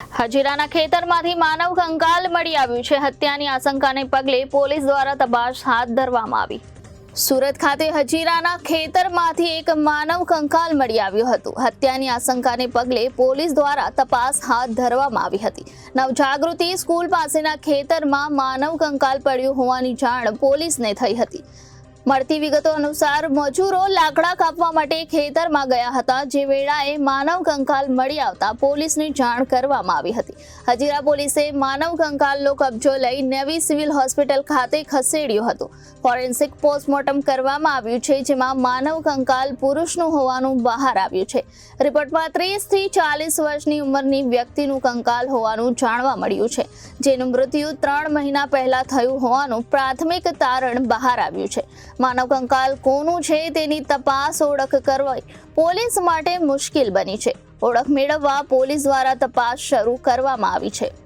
હજીરાના ખેતરમાંથી માનવ કંકાલ મળી આવ્યું છે। હત્યાની આશંકાને પગલે પોલીસ દ્વારા તપાસ હાથ ધરવામાં આવી। સુરત ખાતે હજીરાના ખેતરમાંથી એક માનવ કંકાલ મળી આવ્યું હતું। હત્યાની આશંકાને પગલે પોલીસ દ્વારા તપાસ હાથ ધરવામાં આવી હતી। નવજાગૃતિ સ્કૂલ પાસેના ખેતરમાં માનવ કંકાલ પડ્યું હોવાની જાણ પોલીસને થઈ હતી। મળતી વિગતો અનુસાર મજૂરો લાકડા કાપવા માટે ખેતરમાં ગયા હતા, જે વેળાએ માનવ કંકાલ મળી આવતા પોલીસને જાણ કરવામાં આવી હતી। હજીરા પોલીસે માનવ કંકાલનો કબજો લઈ નવી સિવિલ હોસ્પિટલ ખાતે ખસેડ્યો હતો। ફોરેન્સિક પોસ્ટમોર્ટમ કરવામાં આવ્યું છે, જેમાં માનવ કંકાલ પુરુષનું હોવાનું બહાર આવ્યું છે। રિપોર્ટમાં 30 થી 40 વર્ષની ઉંમરની વ્યક્તિનું કંકાલ હોવાનું જાણવા મળ્યું છે, જેનું મૃત્યુ 3 મહિના પહેલા થયું હોવાનું પ્રાથમિક તારણ બહાર આવ્યું છે। માનવ કંકાલ કોનું છે તેની તપાસ ઓળખ કરવી પોલીસ માટે મુશ્કેલ બની છે। ઓળખ મેળવવા પોલીસ દ્વારા તપાસ શરૂ કરવામાં આવી છે।